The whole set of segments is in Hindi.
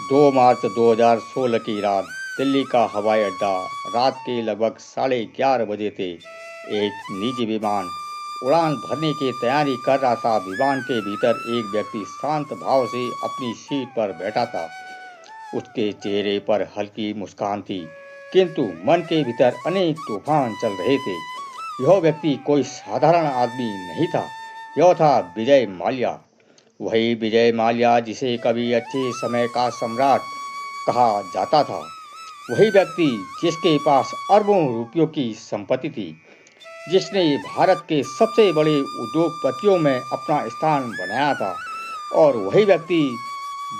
2 मार्च 2016 की रात दिल्ली का हवाई अड्डा रात के लगभग 11:30 बजे थे। एक निजी विमान उड़ान भरने की तैयारी कर रहा था। विमान के भीतर एक व्यक्ति शांत भाव से अपनी सीट पर बैठा था। उसके चेहरे पर हल्की मुस्कान थी, किंतु मन के भीतर अनेक तूफान चल रहे थे। यह व्यक्ति कोई साधारण आदमी नहीं था, यह था विजय माल्या। वही विजय माल्या जिसे कभी अच्छे समय का सम्राट कहा जाता था। वही व्यक्ति जिसके पास अरबों रुपयों की संपत्ति थी, जिसने भारत के सबसे बड़े उद्योगपतियों में अपना स्थान बनाया था, और वही व्यक्ति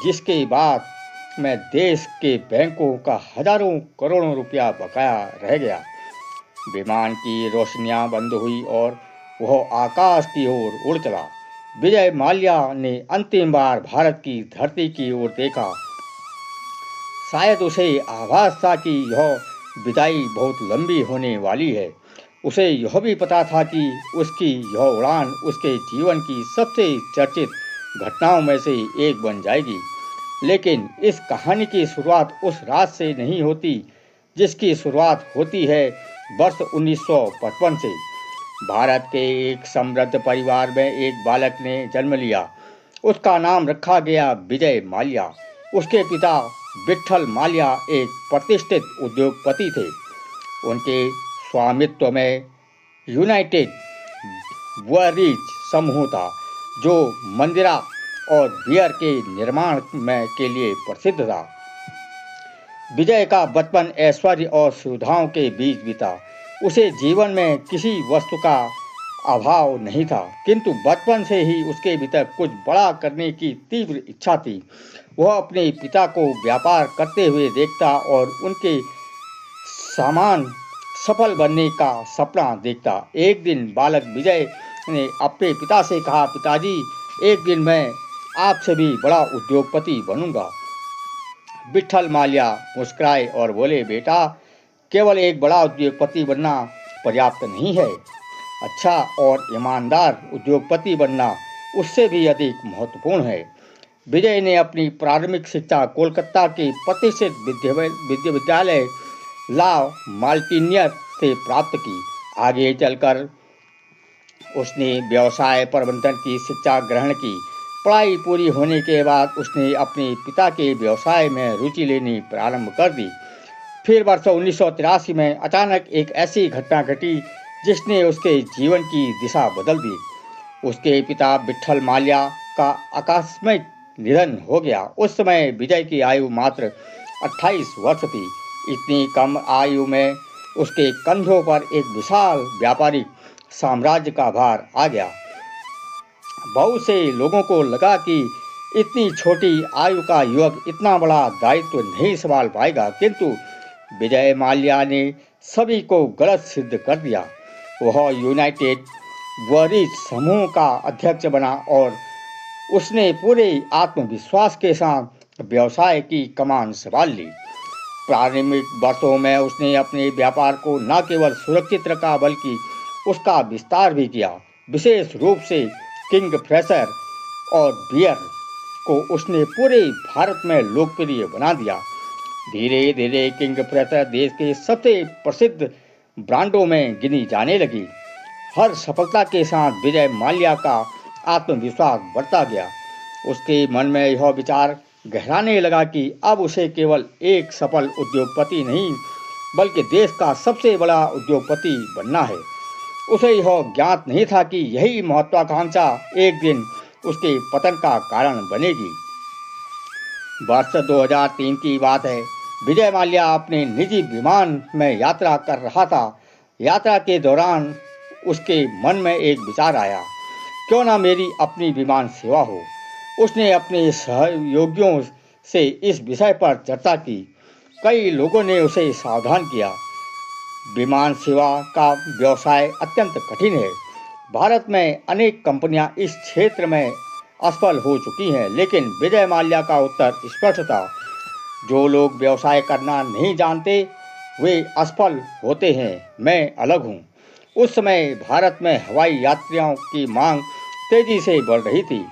जिसके बाद में देश के बैंकों का हजारों करोड़ों रुपया बकाया रह गया। विमान की रोशनियां बंद हुई और वह आकाश की ओर उड़ चला। विजय माल्या ने अंतिम बार भारत की धरती की ओर देखा। शायद उसे आभास था कि यह विदाई बहुत लंबी होने वाली है। उसे यह भी पता था कि उसकी यह उड़ान उसके जीवन की सबसे चर्चित घटनाओं में से एक बन जाएगी। लेकिन इस कहानी की शुरुआत उस रात से नहीं होती जिसकी शुरुआत होती है वर्ष 1955 से। भारत के एक समृद्ध परिवार में एक बालक ने जन्म लिया। उसका नाम रखा गया विजय माल्या। उसके पिता विट्ठल माल्या एक प्रतिष्ठित उद्योगपति थे। उनके स्वामित्व में यूनाइटेड ब्रुअरीज समूह था, जो मंदिरा और बियर के निर्माण में के लिए प्रसिद्ध था। विजय का बचपन ऐश्वर्य और सुविधाओं के बीच बीता। उसे जीवन में किसी वस्तु का अभाव नहीं था, किंतु बचपन से ही उसके भीतर कुछ बड़ा करने की तीव्र इच्छा थी। वह अपने पिता को व्यापार करते हुए देखता और उनके समान सफल बनने का सपना देखता। एक दिन बालक विजय ने अपने पिता से कहा, पिताजी, एक दिन मैं आपसे भी बड़ा उद्योगपति बनूंगा। विट्ठल माल्या मुस्कुराए और बोले, बेटा, केवल एक बड़ा उद्योगपति बनना पर्याप्त नहीं है। अच्छा और ईमानदार उद्योगपति बनना उससे भी अधिक महत्वपूर्ण है। विजय ने अपनी प्राथमिक शिक्षा कोलकाता के प्रतिष्ठित विश्वविद्यालय ला माल्टिनियर से प्राप्त की। आगे चलकर उसने व्यवसाय प्रबंधन की शिक्षा ग्रहण की। पढ़ाई पूरी होने के बाद उसने अपने पिता के व्यवसाय में रुचि लेनी प्रारंभ कर दी। फिर वर्ष 1983 में अचानक एक ऐसी घटना घटी जिसने उसके जीवन की दिशा बदल दी। उसके पिता विट्ठल माल्या का आकस्मिक निधन हो गया। उस समय विजय की आयु मात्र 28 वर्ष थी। इतनी कम आयु में उसके कंधों पर एक विशाल व्यापारिक साम्राज्य का भार आ गया। बहुत से लोगों को लगा कि इतनी छोटी आयु का युवक इतना बड़ा दायित्व नहीं संभाल पाएगा, किंतु विजय माल्या ने सभी को गलत सिद्ध कर दिया। वह यूनाइटेड ब्रुअरीज समूह का अध्यक्ष बना और उसने पूरे आत्मविश्वास के साथ व्यवसाय की कमान संभाल ली। प्रारंभिक वर्षों में उसने अपने व्यापार को न केवल सुरक्षित रखा बल्कि उसका विस्तार भी किया। विशेष रूप से किंग फ्रेशर और बियर को उसने पूरे भारत में लोकप्रिय बना दिया। धीरे धीरे किंग फ्रेशर देश के सबसे प्रसिद्ध ब्रांडों में गिनी जाने लगी। हर सफलता के साथ विजय माल्या का आत्मविश्वास बढ़ता गया। उसके मन में यह विचार गहराने लगा कि अब उसे केवल एक सफल उद्योगपति नहीं बल्कि देश का सबसे बड़ा उद्योगपति बनना है। उसे यह ज्ञात नहीं था कि यही महत्वाकांक्षा एक दिन उसके पतन का कारण बनेगी। वर्ष 2003 की बात है। विजय माल्या अपने निजी विमान में यात्रा कर रहा था। यात्रा के दौरान उसके मन में एक विचार आया, क्यों ना मेरी अपनी विमान सेवा हो। उसने अपने सहयोगियों से इस विषय पर चर्चा की। कई लोगों ने उसे सावधान किया, विमान सेवा का व्यवसाय अत्यंत कठिन है। भारत में अनेक कंपनियां इस क्षेत्र में असफल हो चुकी हैं। लेकिन विजय माल्या का उत्तर स्पष्ट था, जो लोग व्यवसाय करना नहीं जानते वे असफल होते हैं, मैं अलग हूँ। उस समय भारत में हवाई यात्रियों की मांग तेजी से बढ़ रही थी।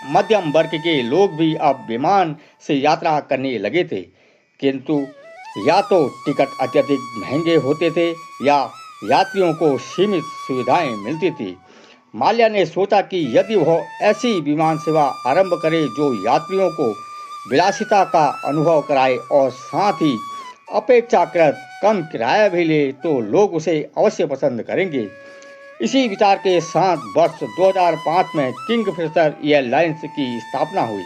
मध्यम वर्ग के लोग भी अब विमान से यात्रा करने लगे थे, किंतु या तो टिकट अत्यधिक महंगे होते थे या यात्रियों को सीमित सुविधाएं मिलती थी। माल्या ने सोचा कि यदि वह ऐसी विमान सेवा आरंभ करे जो यात्रियों को विलासिता का अनुभव कराए और साथ ही अपेक्षाकृत कम किराया भी ले, तो लोग उसे अवश्य पसंद करेंगे। इसी विचार के साथ वर्ष 2005 में किंगफिशर एयरलाइंस की स्थापना हुई।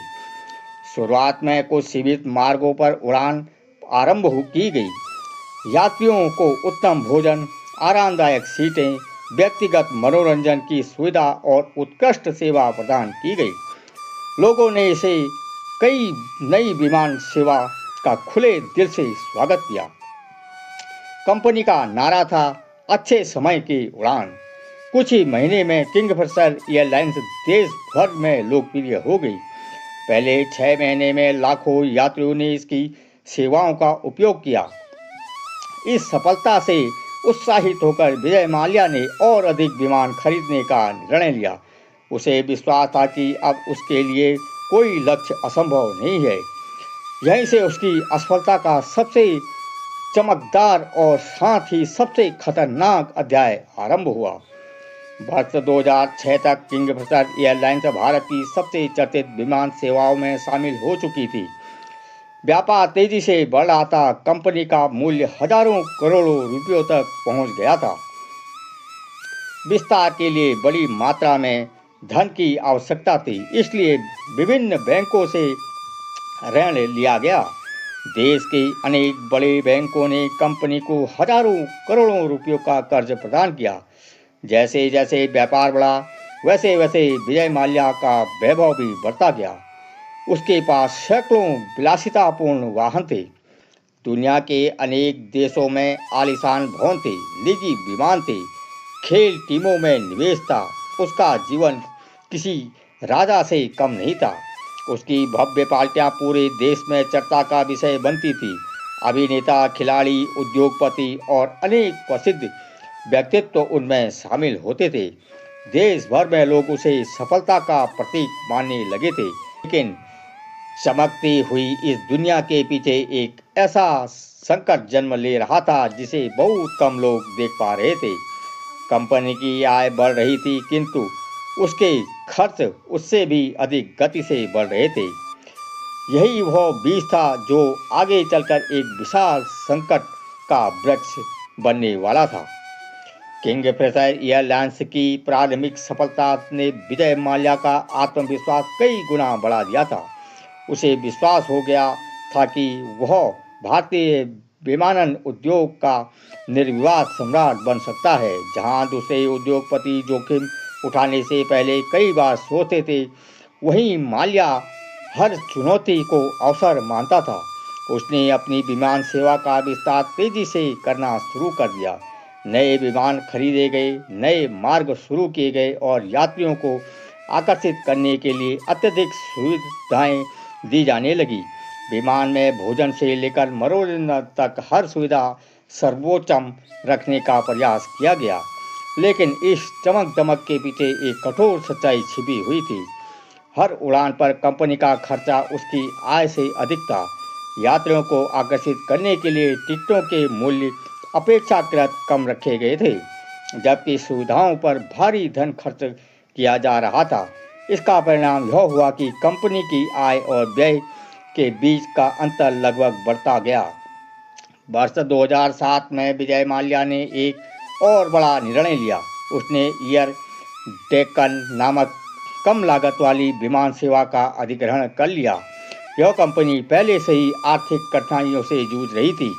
शुरुआत में कुछ सीमित मार्गों पर उड़ान आरंभ की गई। यात्रियों को उत्तम भोजन, आरामदायक सीटें, व्यक्तिगत मनोरंजन की सुविधा और उत्कृष्ट सेवा प्रदान की गई। लोगों ने इसे कई नई विमान सेवा का खुले दिल से स्वागत किया। कंपनी का नारा था, अच्छे समय की उड़ान। कुछ ही महीने में किंगफिशर एयरलाइंस देश भर में लोकप्रिय हो गई। पहले 6 महीने में लाखों यात्रियों ने इसकी सेवाओं का उपयोग किया। इस सफलता से उत्साहित होकर विजय माल्या ने और अधिक विमान खरीदने का निर्णय लिया। उसे विश्वास था कि अब उसके लिए कोई लक्ष्य असंभव नहीं है। यहीं से उसकी असफलता का सबसे चमकदार और साथ ही सबसे खतरनाक अध्याय आरंभ हुआ। वर्ष 2006 तक किंगफिशर एयरलाइंस भारत की सबसे चर्चित विमान सेवाओं में शामिल हो चुकी थी। व्यापार तेजी से बढ़ रहा था। कंपनी का मूल्य हजारों करोड़ों रुपयों तक पहुंच गया था। विस्तार के लिए बड़ी मात्रा में धन की आवश्यकता थी, इसलिए विभिन्न बैंकों से ऋण लिया गया। देश के अनेक बड़े बैंकों ने कंपनी को हजारों करोड़ों रुपयों का कर्ज प्रदान किया। जैसे जैसे व्यापार बढ़ा, वैसे वैसे विजय माल्या का वैभव भी बढ़ता गया। उसके पास सैकड़ों विलासितापूर्ण वाहन थे। दुनिया के अनेक देशों में आलीशान भवन थे, निजी विमान थे, खेल टीमों में निवेश था। उसका जीवन किसी राजा से कम नहीं था। उसकी भव्य पार्टियां पूरे देश में चर्चा का विषय बनती थी। अभिनेता, खिलाड़ी, उद्योगपति और अनेक प्रसिद्ध व्यक्तित्व उनमें शामिल होते थे। देश भर में लोग उसे सफलता का प्रतीक मानने लगे थे। लेकिन चमकती हुई इस दुनिया के पीछे एक ऐसा संकट जन्म ले रहा था जिसे बहुत कम लोग देख पा रहे थे। कंपनी की आय बढ़ रही थी, किंतु उसके खर्च उससे भी अधिक गति से बढ़ रहे थे। यही वह बीज था जो आगे चलकर एक विशाल संकट का वृक्ष बनने वाला था। किंगफिशर एयरलाइंस की प्रारंभिक सफलता ने विजय माल्या का आत्मविश्वास कई गुना बढ़ा दिया था। उसे विश्वास हो गया था कि वह भारतीय विमानन उद्योग का निर्विवाद सम्राट बन सकता है। जहां दूसरे उद्योगपति जोखिम उठाने से पहले कई बार सोचते थे, वहीं माल्या हर चुनौती को अवसर मानता था। उसने अपनी विमान सेवा का विस्तार तेजी से करना शुरू कर दिया। नए विमान खरीदे गए, नए मार्ग शुरू किए गए और यात्रियों को आकर्षित करने के लिए अत्यधिक सुविधाएं दी जाने लगी। विमान में भोजन से लेकर मनोरंजन तक हर सुविधा सर्वोच्चम रखने का प्रयास किया गया। लेकिन इस चमक दमक के पीछे एक कठोर सच्चाई छिपी हुई थी। हर उड़ान पर कंपनी का खर्चा उसकी आय से अधिक था। यात्रियों को आकर्षित करने के लिए टिकटों के मूल्य अपेक्षाकृत कम रखे गए थे, जबकि सुविधाओं पर भारी धन खर्च किया जा रहा था। इसका परिणाम यह हुआ कि कंपनी की आय और व्यय के बीच का अंतर लगभग बढ़ता गया। वर्ष 2007 में विजय माल्या ने एक और बड़ा निर्णय लिया। उसने एयर डेक्कन नामक कम लागत वाली विमान सेवा का अधिग्रहण कर लिया। यह कंपनी पहले से ही आर्थिक कठिनाइयों से जूझ रही थी।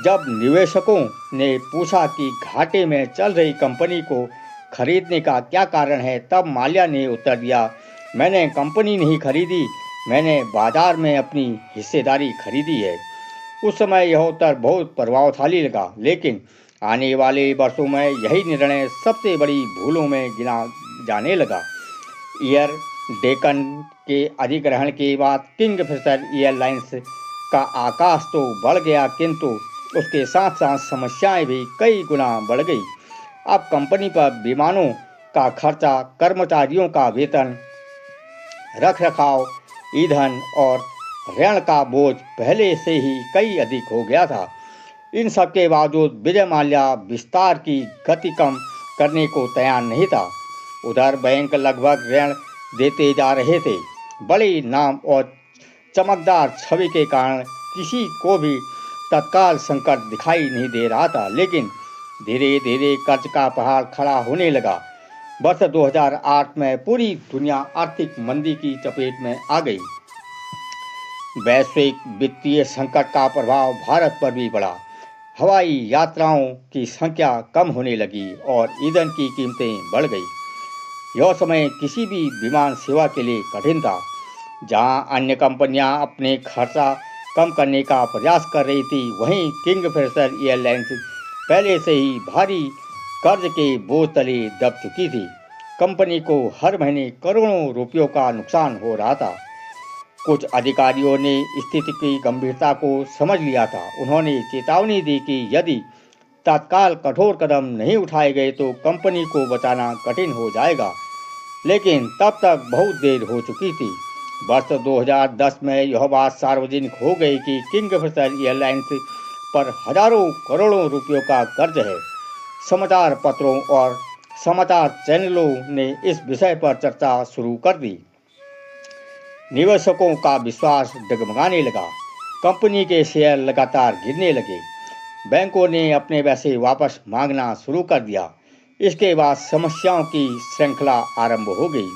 जब निवेशकों ने पूछा कि घाटे में चल रही कंपनी को खरीदने का क्या कारण है, तब माल्या ने उत्तर दिया, मैंने कंपनी नहीं खरीदी, मैंने बाजार में अपनी हिस्सेदारी खरीदी है। उस समय यह उत्तर बहुत प्रभावशाली लगा, लेकिन आने वाले वर्षों में यही निर्णय सबसे बड़ी भूलों में गिना जाने लगा। एयर डेक्कन के अधिग्रहण के बाद किंगफिशर एयरलाइंस का आकाश तो बढ़ गया, किंतु उसके साथ साथ समस्याएं भी कई गुना बढ़ गई। अब कंपनी पर विमानों का खर्चा, कर्मचारियों का वेतन, रखरखाव, ईंधन और ऋण का बोझ पहले से ही कई अधिक हो गया था। इन सब के बावजूद विजय माल्या विस्तार की गति कम करने को तैयार नहीं था। उधर बैंक लगभग ऋण देते जा रहे थे। बड़े नाम और चमकदार छवि के कारण किसी को भी तत्काल संकट दिखाई नहीं दे रहा था, लेकिन धीरे धीरे कर्ज का पहाड़ खड़ा होने लगा। वर्ष 2008 में पूरी दुनिया आर्थिक मंदी की चपेट में आ गई। वैश्विक वित्तीय संकट का प्रभाव भारत पर भी पड़ा। हवाई यात्राओं की संख्या कम होने लगी और ईंधन की कीमतें बढ़ गई। यह समय किसी भी विमान सेवा के लिए कठिन था। जहां अन्य कंपनियां अपने खर्चा कम करने का प्रयास कर रही थी, वहीं किंगफिशर एयरलाइंस पहले से ही भारी कर्ज के बोझ तले दब चुकी थी। कंपनी को हर महीने करोड़ों रुपयों का नुकसान हो रहा था। कुछ अधिकारियों ने स्थिति की गंभीरता को समझ लिया था। उन्होंने चेतावनी दी कि यदि तत्काल कठोर कदम नहीं उठाए गए तो कंपनी को बचाना कठिन हो जाएगा, लेकिन तब तक बहुत देर हो चुकी थी। वर्ष 2010 में यह बात सार्वजनिक हो गई कि किंगफिशर एयरलाइंस पर हजारों करोड़ों रुपयों का कर्ज है। समाचार पत्रों और समाचार चैनलों ने इस विषय पर चर्चा शुरू कर दी। निवेशकों का विश्वास डगमगाने लगा। कंपनी के शेयर लगातार गिरने लगे। बैंकों ने अपने पैसे वापस मांगना शुरू कर दिया। इसके बाद समस्याओं की श्रृंखला आरंभ हो गई।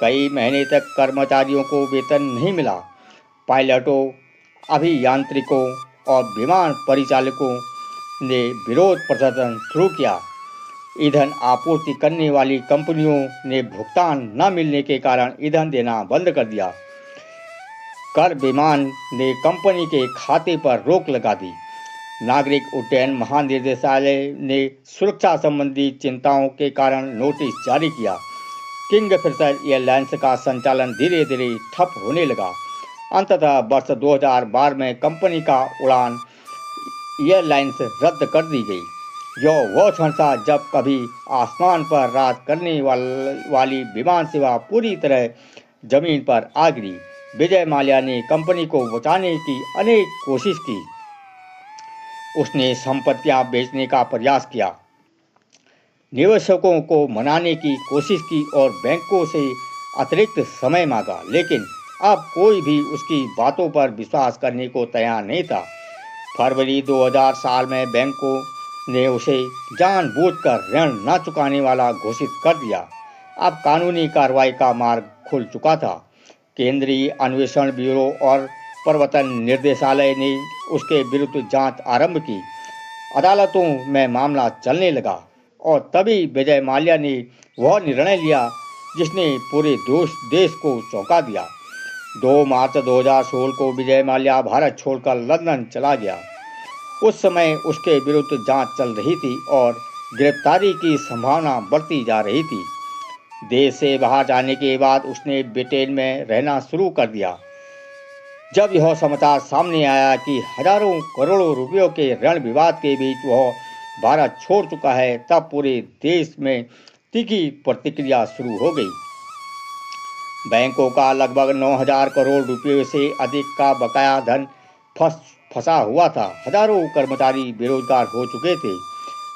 कई महीने तक कर्मचारियों को वेतन नहीं मिला। पायलटों, अभियांत्रिकों और विमान परिचालकों ने विरोध प्रदर्शन शुरू किया। ईंधन आपूर्ति करने वाली कंपनियों ने भुगतान न मिलने के कारण ईंधन देना बंद कर दिया। कर विमान ने कंपनी के खाते पर रोक लगा दी। नागरिक उड्डयन महानिदेशालय ने सुरक्षा संबंधी चिंताओं के कारण नोटिस जारी किया। किंगफिशर एयरलाइंस का संचालन धीरे धीरे ठप होने लगा। अंततः वर्ष 2012 में कंपनी का उड़ान एयरलाइंस रद्द कर दी गई। यह वह क्षण था जब कभी आसमान पर राज करने वाली विमान सेवा पूरी तरह जमीन पर आ गिरी। विजय माल्या ने कंपनी को बचाने की अनेक कोशिश की। उसने संपत्तियां बेचने का प्रयास किया, निवेशकों को मनाने की कोशिश की और बैंकों से अतिरिक्त समय मांगा, लेकिन अब कोई भी उसकी बातों पर विश्वास करने को तैयार नहीं था। फरवरी 2000 साल में बैंकों ने उसे जानबूझकर ऋण न चुकाने वाला घोषित कर दिया। अब कानूनी कार्रवाई का मार्ग खुल चुका था। केंद्रीय अन्वेषण ब्यूरो और प्रवर्तन निर्देशालय ने उसके विरुद्ध जांच आरंभ की। अदालतों में मामला चलने लगा और तभी विजय माल्या ने वह निर्णय लिया जिसने पूरे देश को चौंका दिया। 2 मार्च 2016 को विजय माल्या भारत छोड़कर लंदन चला गया। उस समय उसके विरुद्ध जांच चल रही थी और गिरफ्तारी की संभावना बढ़ती जा रही थी। देश से बाहर जाने के बाद उसने ब्रिटेन में रहना शुरू कर दिया। जब यह समाचार सामने आया कि हजारों करोड़ों रुपयों के ऋण विवाद के बीच वह भारत छोड़ चुका है, तब पूरे देश में तीखी प्रतिक्रिया शुरू हो गई। बैंकों का लगभग 9,000 करोड़ रुपये से अधिक का बकाया धन फंसा हुआ था। हजारों कर्मचारी बेरोजगार हो चुके थे।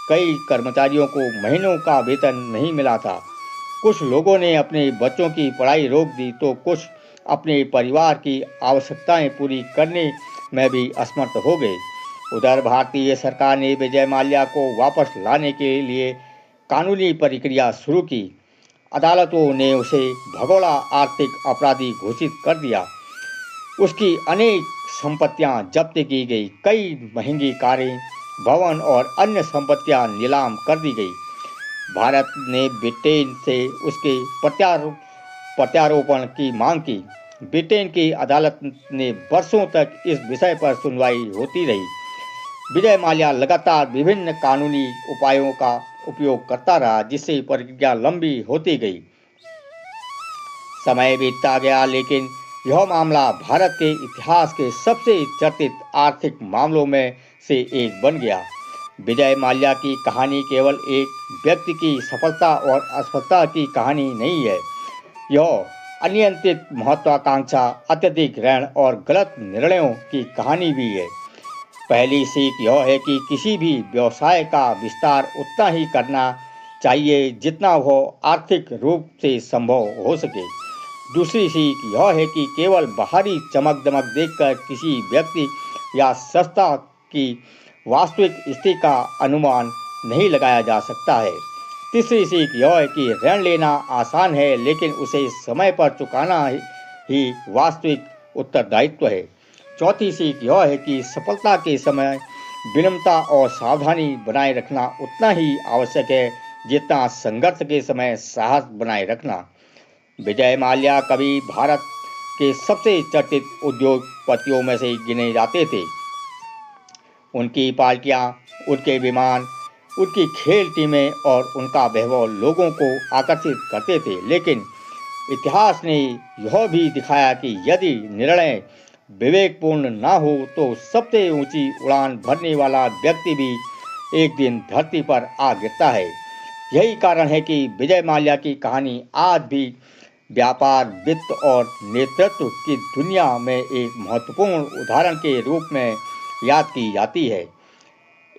कई कर्मचारियों को महीनों का वेतन नहीं मिला था। कुछ लोगों ने अपने बच्चों की पढ़ाई रोक दी तो कुछ अपने परिवार की आवश्यकताएं पूरी करने में भी असमर्थ हो गए। उधर भारतीय सरकार ने विजय माल्या को वापस लाने के लिए कानूनी प्रक्रिया शुरू की। अदालतों ने उसे भगोड़ा आर्थिक अपराधी घोषित कर दिया। उसकी अनेक संपत्तियां जब्त की गई। कई महंगी कारें, भवन और अन्य संपत्तियां नीलाम कर दी गई। भारत ने ब्रिटेन से उसके प्रत्यारोपण की मांग की। ब्रिटेन की अदालत ने वर्षों तक इस विषय पर सुनवाई होती रही। विजय माल्या लगातार विभिन्न कानूनी उपायों का उपयोग करता रहा, जिससे प्रक्रिया लंबी होती गई। समय बीतता गया, लेकिन यह मामला भारत के इतिहास के सबसे चर्चित आर्थिक मामलों में से एक बन गया। विजय माल्या की कहानी केवल एक व्यक्ति की सफलता और असफलता की कहानी नहीं है। यह अनियंत्रित महत्वाकांक्षा, अत्यधिक ऋण और गलत निर्णयों की कहानी भी है। पहली सीख यह है कि किसी भी व्यवसाय का विस्तार उतना ही करना चाहिए जितना वह आर्थिक रूप से संभव हो सके। दूसरी सीख यह है कि केवल बाहरी चमक दमक देखकर किसी व्यक्ति या संस्था की वास्तविक स्थिति का अनुमान नहीं लगाया जा सकता है। तीसरी सीख यह है कि ऋण लेना आसान है, लेकिन उसे समय पर चुकाना ही वास्तविक उत्तरदायित्व है। चौथी सीख यह है कि सफलता के समय विनम्रता और सावधानी बनाए रखना उतना ही आवश्यक है जितना संघर्ष के समय साहस बनाए रखना। विजय माल्या कभी भारत के सबसे चर्चित उद्योगपतियों में से गिने जाते थे। उनकी पार्टियां, उनके विमान, उनकी खेल टीमें और उनका वैभव लोगों को आकर्षित करते थे, लेकिन इतिहास ने यह भी दिखाया कि यदि निर्णय विवेकपूर्ण ना हो तो सबसे ऊंची उड़ान भरने वाला व्यक्ति भी एक दिन धरती पर आ गिरता है। यही कारण है कि विजय माल्या की कहानी आज भी व्यापार, वित्त और नेतृत्व की दुनिया में एक महत्वपूर्ण उदाहरण के रूप में याद की जाती है।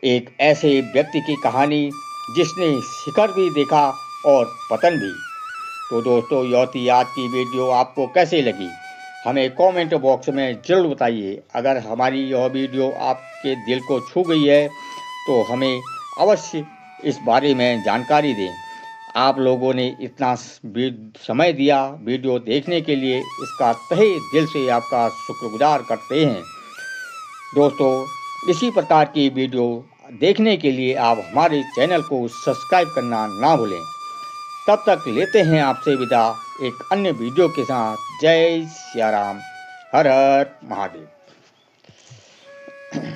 एक ऐसे व्यक्ति की कहानी जिसने शिखर भी देखा और पतन भी। तो दोस्तों, यह थी आज की वीडियो। आपको कैसे लगी हमें कमेंट बॉक्स में ज़रूर बताइए। अगर हमारी यह वीडियो आपके दिल को छू गई है तो हमें अवश्य इस बारे में जानकारी दें। आप लोगों ने इतना समय दिया वीडियो देखने के लिए, इसका तहे दिल से आपका शुक्रगुजार करते हैं। दोस्तों, इसी प्रकार की वीडियो देखने के लिए आप हमारे चैनल को सब्सक्राइब करना ना भूलें। तब तक लेते हैं आपसे विदा एक अन्य वीडियो के साथ। जय सिया राम, हर हर महादेव।